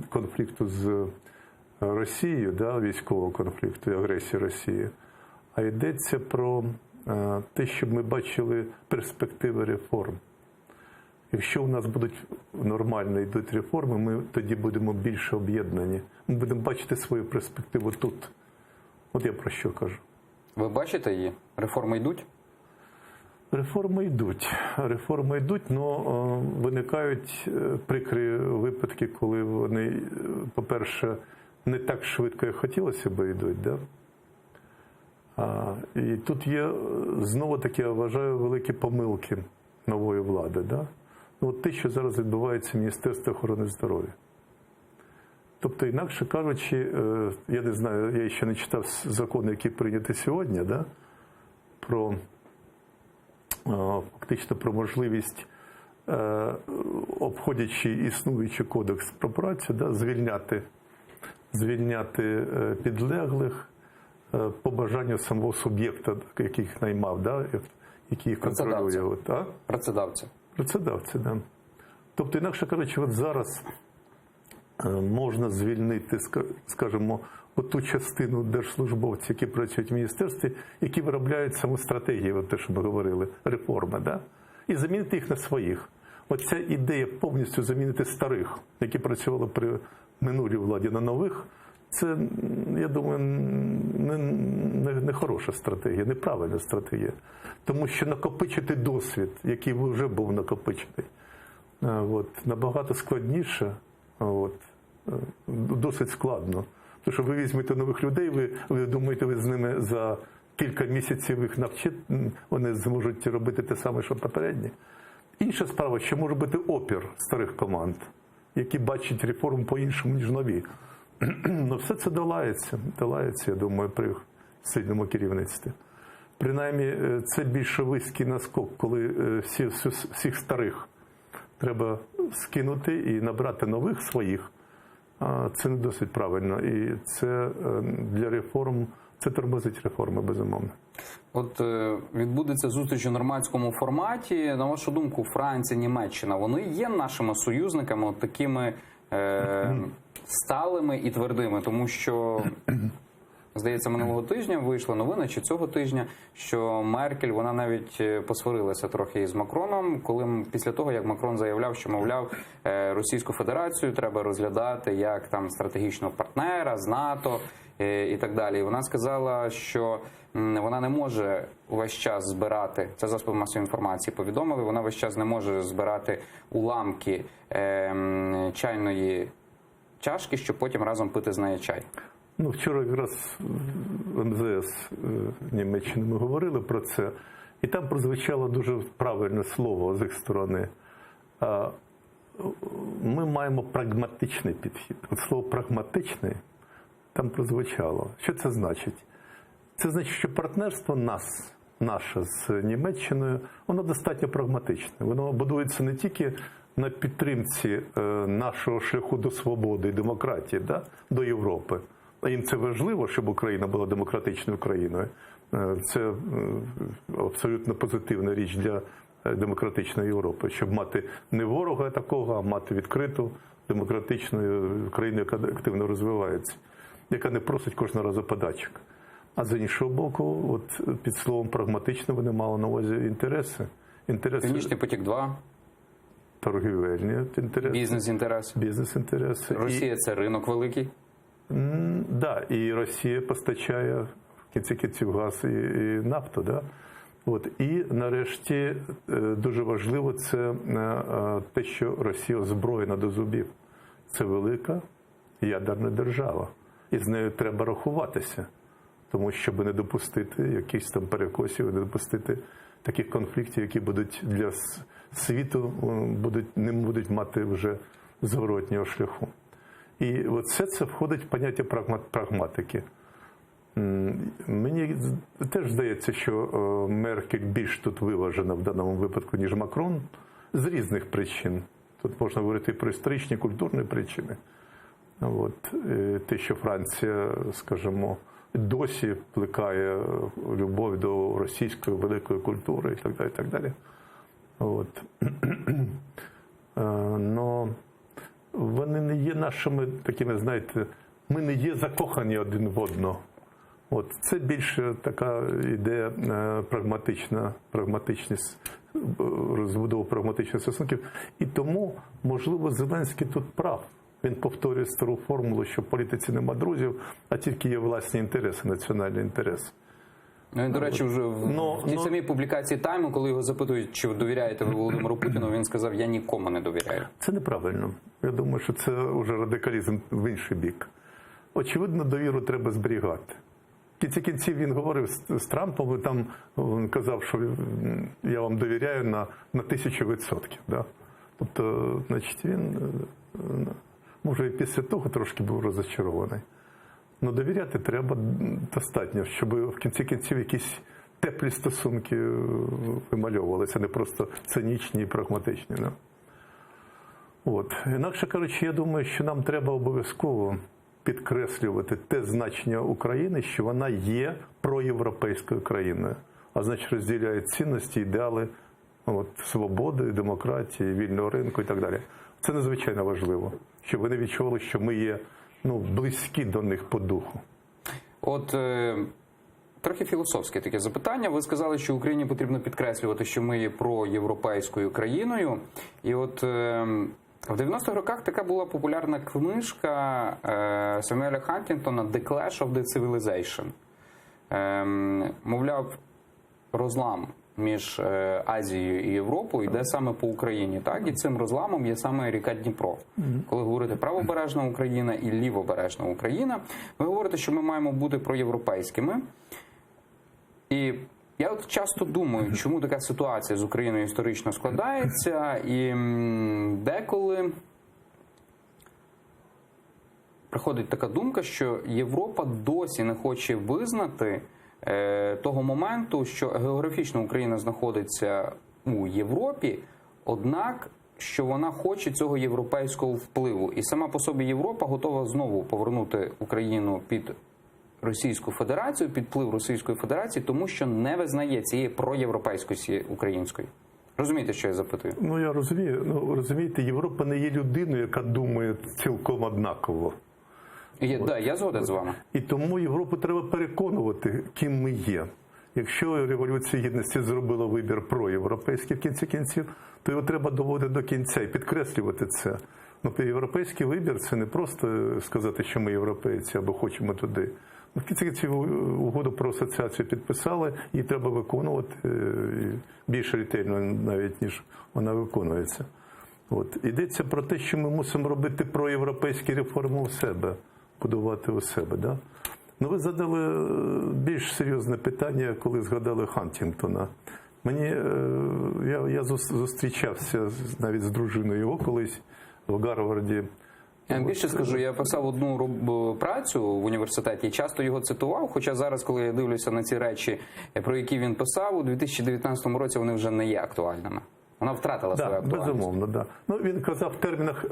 конфлікту з Росією, да, військового конфлікту і агресії Росії, а йдеться про те, щоб ми бачили перспективи реформ. Якщо у нас будуть нормально йдуть реформи, ми тоді будемо більше об'єднані. Ми будемо бачити свою перспективу тут. От я про що кажу. Ви бачите її? Реформи йдуть? Реформи йдуть, але виникають прикрі випадки, коли вони, по-перше, не так швидко, як хотілося б, йдуть. Да? І тут є, знову-таки, я вважаю, великі помилки нової влади. Да? От те, що зараз відбувається в Міністерстві охорони здоров'я. Тобто, інакше кажучи, я не знаю, я ще не читав закон, який прийнятий сьогодні, да? Фактично про можливість, обходячи існуючий кодекс про працю, да, звільняти підлеглих по бажанню самого суб'єкта, який їх наймав, да, який їх контролює. Працедавця. Працедавці, да. Тобто, інакше кажучи, от зараз можна звільнити, скажімо, ту частину держслужбовців, які працюють в міністерстві, які виробляють саму стратегію, те, що ми говорили, реформи, да? І замінити їх на своїх. Оця ідея повністю замінити старих, які працювали при минулій владі, на нових, це, я думаю, не хороша стратегія, неправильна стратегія. Тому що накопичити досвід, який вже був накопичений, набагато складніше, досить складно. Тому що ви візьмете нових людей, ви думаєте, ви з ними за кілька місяців їх навчите, вони зможуть робити те саме, що попередні. Інша справа, що може бути опір старих команд, які бачать реформу по-іншому, ніж нові. Но все це долається, я думаю, при сильному керівництві. Принаймні, це більшовицький наскок, коли всіх старих треба скинути і набрати нових своїх. Це не досить правильно. І це для реформ, це тормозить реформи, безумовно. От відбудеться зустріч у нормандському форматі. На вашу думку, Франція, Німеччина, вони є нашими союзниками, от такими сталими і твердими? Тому що, здається, минулого тижня вийшла новина, чи цього тижня, що Меркель, вона навіть посварилася трохи із Макроном, після того, як Макрон заявляв, що, мовляв, Російську Федерацію треба розглядати як там стратегічного партнера з НАТО і так далі. І вона сказала, що вона не може увесь час збирати, це засоби масової інформації повідомили, вона весь час не може збирати уламки чайної чашки, щоб потім разом пити з неї чай. Вчора якраз в МЗС Німеччини ми говорили про це, і там прозвучало дуже правильне слово з їх сторони. Ми маємо прагматичний підхід. От слово «прагматичний» там прозвучало. Що це значить? Це значить, що партнерство наше з Німеччиною, воно достатньо прагматичне. Воно будується не тільки на підтримці нашого шляху до свободи і демократії, да, до Європи. Їм це важливо, щоб Україна була демократичною країною. Це абсолютно позитивна річ для демократичної Європи, щоб мати не ворога такого, а мати відкриту демократичну країну, яка активно розвивається, яка не просить кожного разу подачок. А з іншого боку, от під словом прагматично вони мали на увазі інтереси. Північний потік-2, торгівельні інтереси. бізнес-інтереси. Бізнес-інтереси. Росія – це ринок великий. Да, і Росія постачає в кінці кінців газ і нафту. Да? От. І нарешті дуже важливо це те, що Росія озброєна до зубів. Це велика ядерна держава. І з нею треба рахуватися. Тому щоб не допустити якихось там перекосів, не допустити таких конфліктів, які будуть для світу не будуть мати вже зворотнього шляху. І от все це входить в поняття прагматики. Мені теж здається, що Меркель більш тут виважена в даному випадку, ніж Макрон, з різних причин. Тут можна говорити про історичні, культурні причини. От. Те, що Франція, скажімо, досі плекає любов до російської великої культури і так далі, і так далі. От. Но вони не є нашими такими, знаєте, ми не є закохані один в одного. От. Це більше така ідея прагматичність, розбудову прагматичних стосунків. І тому, можливо, Зеленський тут прав. Він повторює стару формулу, що в політиці нема друзів, а тільки є власні інтереси, національні інтереси. Ну, і, до речі, вже в тій самій публікації «Тайму», коли його запитують, чи ви довіряєте ви Володимиру Путіну, він сказав, я нікому не довіряю. Це неправильно. Я думаю, що це вже радикалізм в інший бік. Очевидно, довіру треба зберігати. В кінці кінців він говорив з Трампом, і там він казав, що я вам довіряю на 1000%. Да? Тобто, значить, він, може, і після того трошки був розчарований. Но довіряти треба достатньо, щоб в кінці кінців якісь теплі стосунки вимальовувалися, не просто цинічні і прагматичні. Не? От. Інакше кажучи, я думаю, що нам треба обов'язково підкреслювати те значення України, що вона є проєвропейською країною, а значить розділяє цінності, ідеали свободи, демократії, вільного ринку і так далі. Це надзвичайно важливо, щоб вони відчували, що ми є близькі до них по духу. От трохи філософське таке запитання. Ви сказали, що Україні потрібно підкреслювати, що ми є проєвропейською країною. І от в 90-х роках така була популярна книжка Семюеля Хантінгтона «The Clash of the Civilization». Мовляв, розлам між Азією і Європою йде саме по Україні, так? І цим розламом є саме ріка Дніпро. Коли говорите правобережна Україна і лівобережна Україна, ви говорите, що ми маємо бути проєвропейськими. І я от часто думаю, чому така ситуація з Україною історично складається, і деколи приходить така думка, що Європа досі не хоче визнати того моменту, що географічно Україна знаходиться у Європі, однак, що вона хоче цього європейського впливу. І сама по собі Європа готова знову повернути Україну під Російську Федерацію, під вплив Російської Федерації, тому що не визнає цієї проєвропейськості української. Розумієте, що я запитую? Ну, я розумію. Розумієте, Європа не є людиною, яка думає цілком однаково. Так, я згоден з вами. І тому Європу треба переконувати, ким ми є. Якщо Революція Гідності зробила вибір проєвропейський в кінці кінців, то його треба доводити до кінця і підкреслювати це. Європейський вибір – це не просто сказати, що ми європейці або хочемо туди. В кінці кінців угоду про асоціацію підписали, її треба виконувати більш ретельно навіть, ніж вона виконується. Йдеться про те, що ми мусимо робити проєвропейські реформи у себе, будувати у себе. Да? Ви задали більш серйозне питання, коли згадали Хантінгтона. Я зустрічався навіть з дружиною його колись в Гарварді. Я більше скажу, я писав одну працю в університеті і часто його цитував, хоча зараз, коли я дивлюся на ці речі, про які він писав, у 2019 році вони вже не є актуальними. Вона втратила свою актуальність. Безумовно, да. Він казав в термінах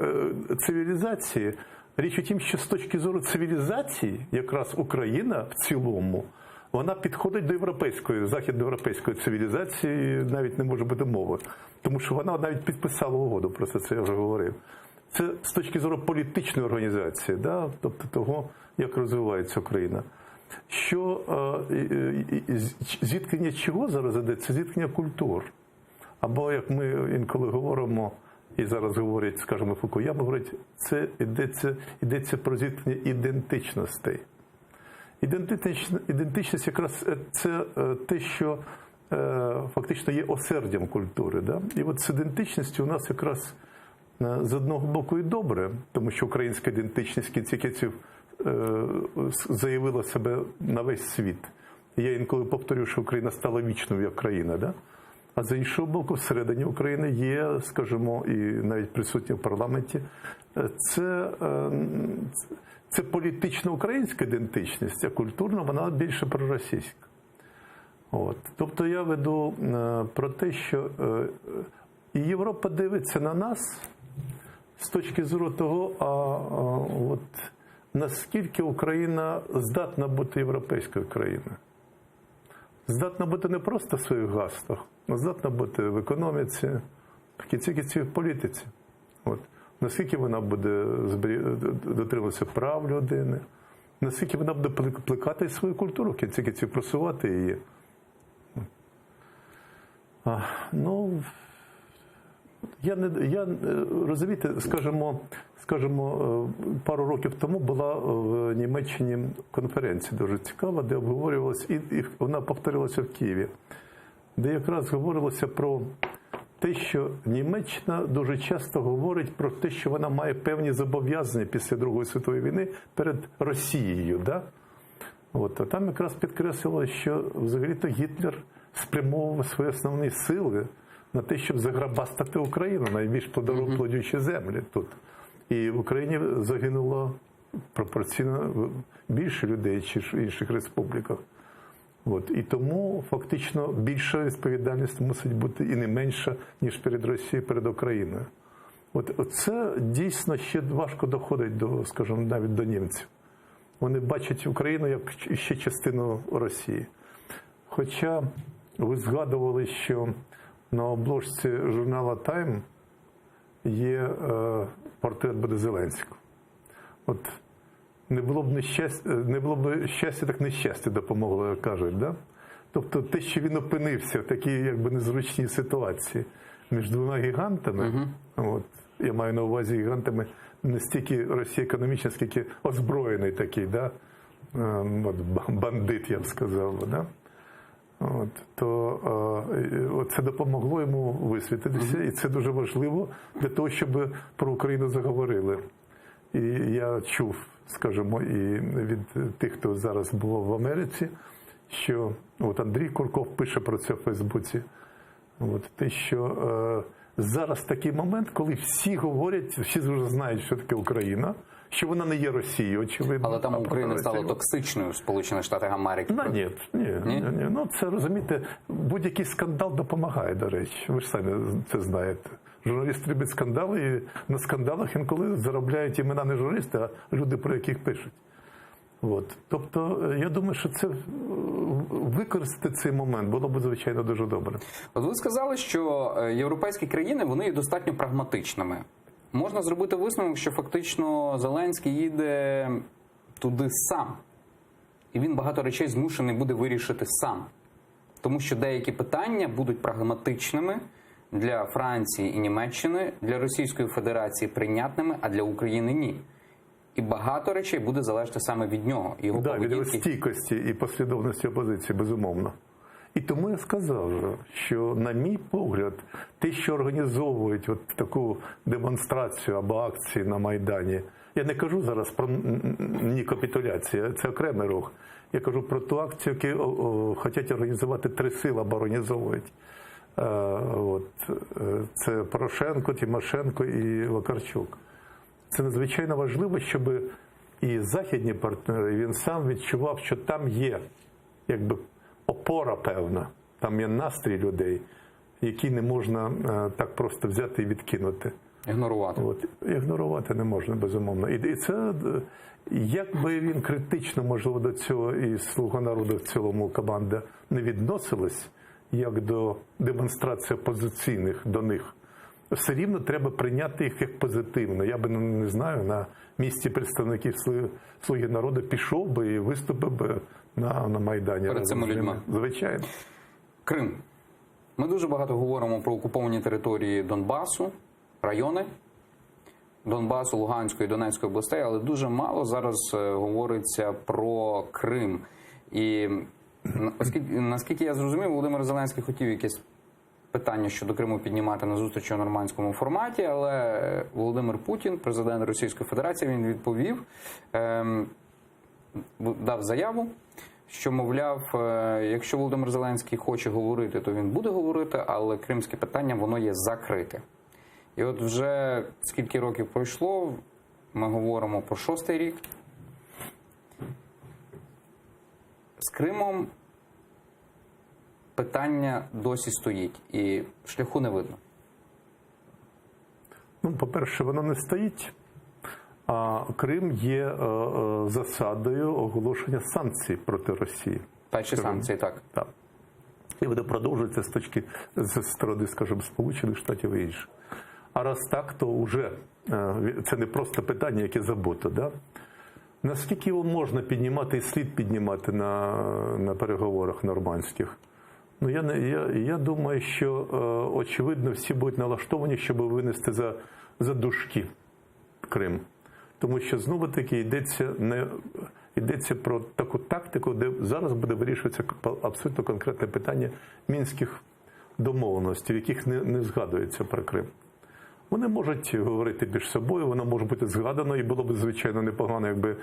цивілізації. Річ у тім, що з точки зору цивілізації, якраз Україна в цілому, вона підходить до європейської, західноєвропейської цивілізації, навіть не може бути мови. Тому що вона навіть підписала угоду, про це я вже говорив. Це з точки зору політичної організації, да? Тобто того, як розвивається Україна. Що зіткнення чого зараз іде? Це зіткнення культур. Або, як ми інколи говоримо, і зараз говорять, скажімо, Фукуяма говорить, це йдеться про зіткнення ідентичностей. Ідентичність якраз це те, що фактично є осердям культури. Да? І от з ідентичністю у нас якраз з одного боку і добре, тому що українська ідентичність в кінці кінців заявила себе на весь світ. Я інколи повторюю, що Україна стала вічною як країна. Да? А з іншого боку, всередині України є, скажімо, і навіть присутні в парламенті, це політична українська ідентичність, а культурна вона більше проросійська. От. Тобто я веду про те, що і Європа дивиться на нас з точки зору того, от наскільки Україна здатна бути європейською країною. Здатна бути не просто в своїх гаслах, а здатна бути в економіці, в кінці кінців в політиці. От. Наскільки вона буде дотримуватися прав людини, наскільки вона буде плекати свою культуру, в кінці кінців просувати її. Розумієте, скажімо, пару років тому була в Німеччині конференція дуже цікава, де обговорювалася, і вона повторилася в Києві, де якраз говорилося про те, що Німеччина дуже часто говорить про те, що вона має певні зобов'язання після Другої світової війни перед Росією. Да? От, а там якраз підкреслилося, що взагалі-то Гітлер спрямовував свої основні сили на те, щоб заграбастати Україну, найбільш плодючі землі тут. І в Україні загинуло пропорційно більше людей, ніж в інших республіках. От. І тому фактично більша відповідальність мусить бути і не менша, ніж перед Росією, перед Україною. От це дійсно ще важко доходить до, скажімо, навіть до німців. Вони бачать Україну як ще частину Росії. Хоча ви згадували, що на обложці журналу «Тайм» є портрет буде Зеленського. От не було б щастя, так нещастя допомогло, як кажуть. Да? Тобто те, що він опинився в такій якби незручній ситуації між двома гігантами, от, я маю на увазі гігантами не стільки Росії економічно, скільки озброєний такий, да? От, бандит, я б сказав. Да? От, то це допомогло йому висвітитися, і це дуже важливо для того, щоб про Україну заговорили. І я чув, скажімо, і від тих, хто зараз був в Америці, що от Андрій Курков пише про це в Фейсбуці, от, те, що зараз такий момент, коли всі говорять, всі вже знають, що таке Україна, що вона не є Росією, очевидно. Але там Україна стала токсичною в Сполучених Штатах Америки. Ні. Ну, це, розумієте, будь-який скандал допомагає, до речі. Ви ж самі це знаєте. Журналісти люблять скандали, і на скандалах інколи заробляють імена не журналісти, а люди, про яких пишуть. От. Тобто, я думаю, що це використати цей момент було б, звичайно, дуже добре. От ви сказали, що європейські країни, вони є достатньо прагматичними. Можна зробити висновок, що фактично Зеленський їде туди сам. І він багато речей змушений буде вирішити сам. Тому що деякі питання будуть прагматичними для Франції і Німеччини, для Російської Федерації прийнятними, а для України ні. І багато речей буде залежати саме від нього. Його поведінки. Від стійкості і послідовності опозиції, безумовно. І тому я сказав, що, на мій погляд, те, що організовують от таку демонстрацію або акції на Майдані, я не кажу зараз про капітуляцію, це окремий рух. Я кажу про ту акцію, яку хочуть організувати три сили або організовують. Це Порошенко, Тимошенко і Вакарчук. Це надзвичайно важливо, щоб і західні партнери, і він сам відчував, що там є якби опора певна, там є настрій людей, які не можна так просто взяти і відкинути. Ігнорувати. От, ігнорувати не можна, безумовно. І це, як би він критично, можливо, до цього і «Слуга народу» в цілому команда не відносилась, як до демонстрації опозиційних до них, все рівно треба прийняти їх як позитивно. Я би, не знаю, на місці представників «Слуги народу» пішов би і виступив би на Майдані. Перед цими людьми. Звичайно. Крим. Ми дуже багато говоримо про окуповані території Донбасу, райони Донбасу, Луганської, Донецької областей, але дуже мало зараз говориться про Крим. І наскільки я зрозумів, Володимир Зеленський хотів якесь питання щодо Криму піднімати на зустрічі у нормандському форматі, але Володимир Путін, президент Російської Федерації, він відповів, дав заяву, що, мовляв, якщо Володимир Зеленський хоче говорити, то він буде говорити, але кримське питання, воно є закрите. І от вже скільки років пройшло, ми говоримо про 6-й рік. З Кримом питання досі стоїть і шляху не видно. Ну, по-перше, воно не стоїть, а Крим є засадою оголошення санкцій проти Росії. Перші санкції, так. Так. І буде продовжуватися з сторони, скажімо, Сполучених Штатів і інших. А раз так, то вже це не просто питання, яке забуто. Да? Наскільки його можна піднімати і слід піднімати на переговорах нормандських? Ну, я думаю, що, очевидно, всі будуть налаштовані, щоб винести за дужки Крим. Тому що, знову-таки, йдеться про таку тактику, де зараз буде вирішуватися абсолютно конкретне питання мінських домовленостей, в яких не згадується про Крим. Вони можуть говорити між собою, воно може бути згадано, і було б, звичайно, непогано, якби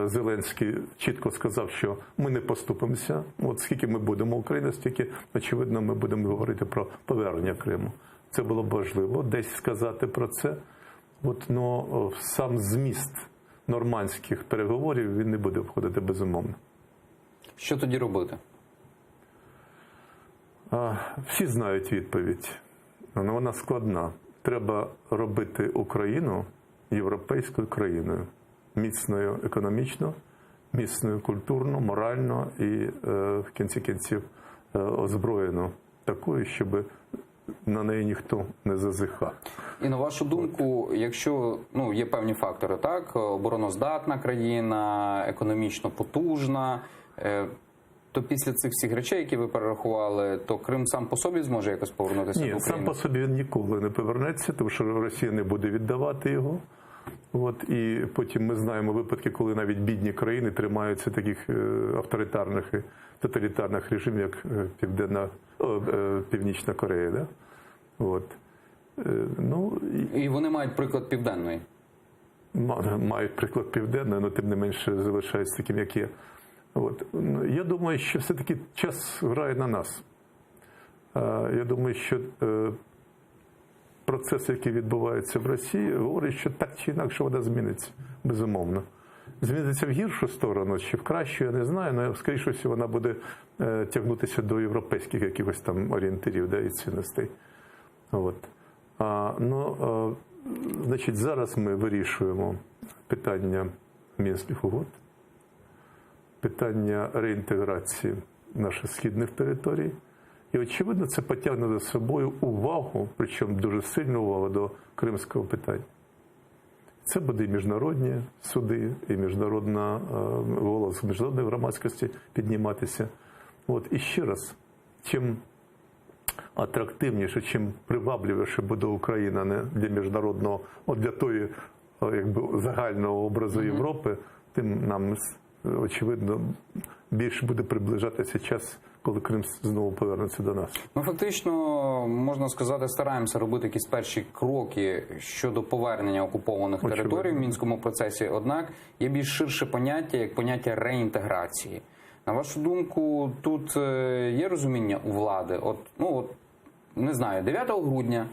Зеленський чітко сказав, що ми не поступимося. От скільки ми будемо Україна, стільки, очевидно, ми будемо говорити про повернення Криму. Це було б важливо десь сказати про це. От, но сам зміст нормандських переговорів, він не буде входити безумовно. Що тоді робити? Всі знають відповідь, але вона складна. Треба робити Україну європейською країною, міцною економічно, міцною культурно, морально і в кінці кінців озброєно такою, щоб на неї ніхто не зазіхав. І на вашу думку, якщо є певні фактори, так, обороноздатна країна, економічно потужна, то після цих всіх речей, які ви перерахували, то Крим сам по собі зможе якось повернутися до України? Ні, сам по собі він ніколи не повернеться, тому що Росія не буде віддавати його. От, і потім ми знаємо випадки, коли навіть бідні країни тримаються таких авторитарних і тоталітарних режимів, як Північна Корея. Да? От. І вони мають приклад Південної? Мають приклад Південної, але тим не менше залишаються таким, як є. От. Я думаю, що все-таки час грає на нас. Я думаю, що процеси, які відбуваються в Росії, говорять, що так чи інакше вона зміниться, безумовно. Зміниться в гіршу сторону чи в кращу, я не знаю, але, скоріше всього, вона буде тягнутися до європейських якихось там орієнтирів, да, і цінностей. От. Значить, зараз ми вирішуємо питання Мінських угод, питання реінтеграції наших східних територій. І, очевидно, це потягне за собою увагу, причому дуже сильну увагу до кримського питання. Це буде і міжнародні суди, і голос міжнародної громадськості підніматися. От. І ще раз, чим атрактивніше, чим привабливіше буде Україна не для міжнародного, от для тої якби загального образу Європи, тим нам, очевидно, більше буде приближатися час, коли Крим знову повернеться до нас. Ми фактично, можна сказати, стараємося робити якісь перші кроки щодо повернення окупованих територій в Мінському процесі, однак є більш ширше поняття, як поняття реінтеграції. На вашу думку, тут є розуміння у влади? Не знаю, 9 грудня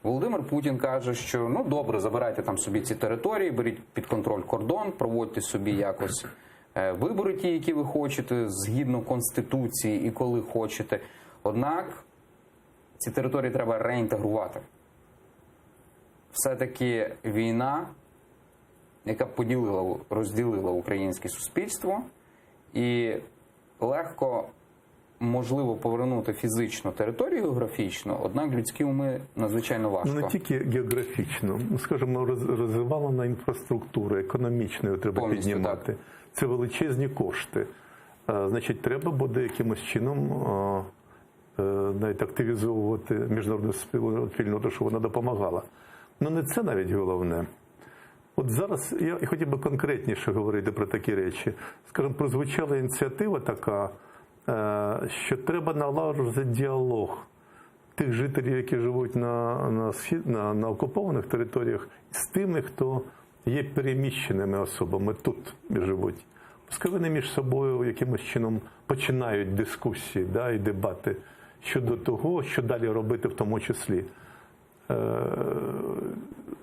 Володимир Путін каже, що добре, забирайте там собі ці території, беріть під контроль кордон, проводьте собі якось вибори ті, які ви хочете, згідно Конституції і коли хочете. Однак ці території треба реінтегрувати. все-таки війна, яка розділила українське суспільство, і легко можливо повернути фізичну територію географічно, однак людські уми надзвичайно важко. Ну, не тільки географічно, скажімо, розвивалена інфраструктура, економічно її треба Повністю, піднімати. так. Це величезні кошти. Значить, треба буде якимось чином навіть активізовувати міжнародну спільноту, щоб вона допомагала. Ну, не це навіть головне. От зараз я хотів би конкретніше говорити про такі речі. Скажімо, прозвучала ініціатива така, що треба налагоджувати діалог тих жителів, які живуть на окупованих територіях, з тими, хто є переміщеними особами, тут живуть. Пускай вони між собою якимось чином починають дискусії, да, і дебати щодо того, що далі робити в тому числі.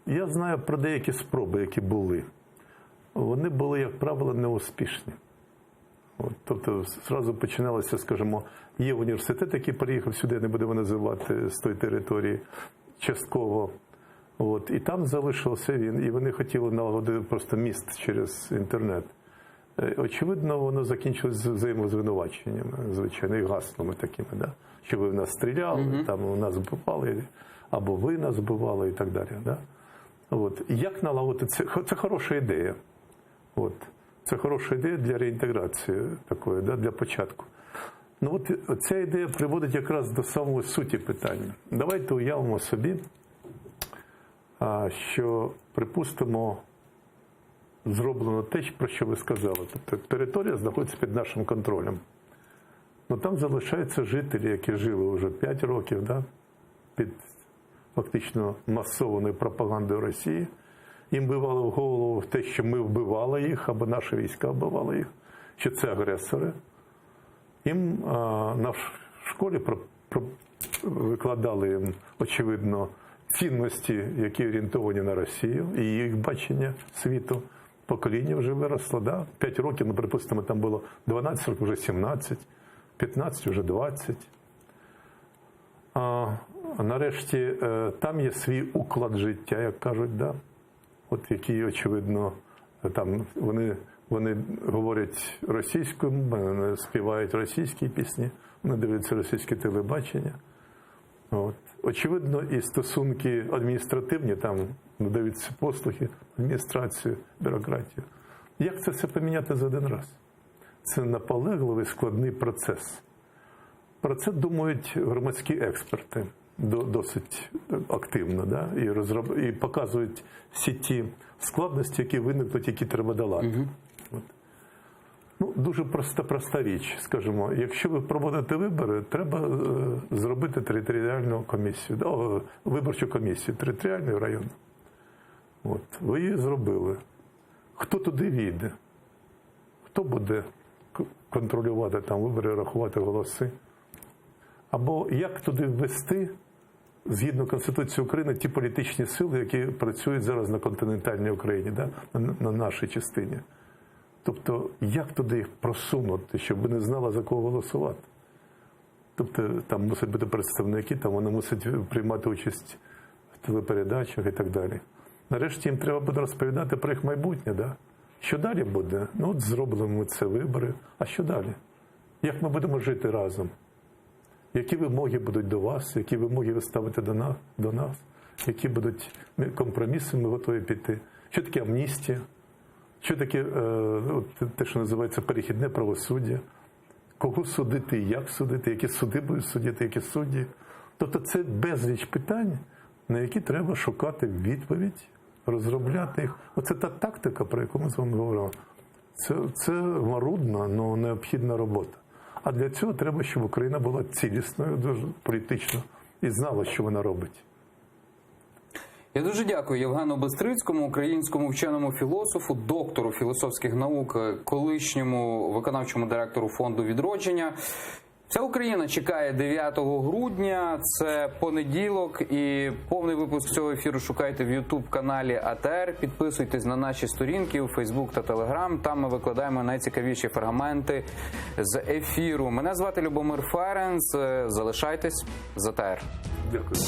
Я знаю про деякі спроби, які були. Вони були, як правило, неуспішні. Тобто, зразу починалося, скажімо, є університет, який приїхав сюди, не будемо називати, з тої території, частково. І там залишився він, і вони хотіли налагодити просто міст через інтернет. Очевидно, воно закінчилось взаємозвинуваченнями, звичайно, і гаслами такими, да? Що ви в нас стріляли, там у нас вбивали, або ви нас вбивали і так далі. Да? Як налагодити це? Це хороша ідея. Це хороша ідея для реінтеграції такої, да, для початку. Ну ця ідея приводить якраз до самої суті питання. Давайте уявимо собі, що, припустимо, зроблено те, про що ви сказали. Тобто територія знаходиться під нашим контролем. Ну там залишаються жителі, які жили вже 5 років, да, під фактично масованою пропагандою Росії. Їм вбивали в голову те, що ми вбивали їх, або наші війська вбивали їх, що це агресори. Їм в школі викладали їм, очевидно, цінності, які орієнтовані на Росію, і їх бачення світу. Покоління вже виросло, да? 5 років, ну, припустимо, там було 12 років, вже 17, 15, вже 20. Нарешті, там є свій уклад життя, як кажуть, да? Який, очевидно, там вони говорять російською, вони співають російські пісні, вони дивляться російське телебачення. Очевидно, і стосунки адміністративні, там надаються послуги, адміністрацію, бюрократію. Як це все поміняти за один раз? Це наполегливий, складний процес. Про це думають громадські експерти досить активно, да? І показують всі ті складності, які виникнуть, які треба долати. Ну, дуже проста річ, скажімо, якщо ви проводите вибори, треба зробити територіальну комісію, виборчу комісію, територіальну районну. Ви її зробили. Хто туди війде? Хто буде контролювати там вибори, рахувати голоси? Або як туди ввести, згідно Конституції України, ті політичні сили, які працюють зараз на континентальній Україні, да? На нашій частині? Тобто, як туди їх просунути, щоб вони знали, за кого голосувати? Тобто, там мусять бути представники, там вони мусять приймати участь в телепередачах і так далі. Нарешті їм треба буде розповідати про їх майбутнє, да? Що далі буде? Ну, зробимо ми це вибори. А що далі? Як ми будемо жити разом? Які вимоги будуть до вас? Які вимоги ви ставите до нас? Які будуть компроміси ми готові піти? Що таке амністія? Що таке те, що називається перехідне правосуддя? Кого судити і як судити? Які суди будуть судити, які судді? Тобто це безліч питань, на які треба шукати відповідь, розробляти їх. Оце та тактика, про яку ми з вами говорили. Це марудна, але необхідна робота. А для цього треба, щоб Україна була цілісною, дуже політично, і знала, що вона робить. Я дуже дякую Євгену Бистрицькому, українському вченому філософу, доктору філософських наук, колишньому виконавчому директору Фонду «Відродження». Вся Україна чекає 9 грудня, це понеділок, і повний випуск цього ефіру шукайте в YouTube-каналі АТР, підписуйтесь на наші сторінки у Facebook та Telegram, там ми викладаємо найцікавіші фрагменти з ефіру. Мене звати Любомир Ференц, залишайтесь з АТР. Дякую.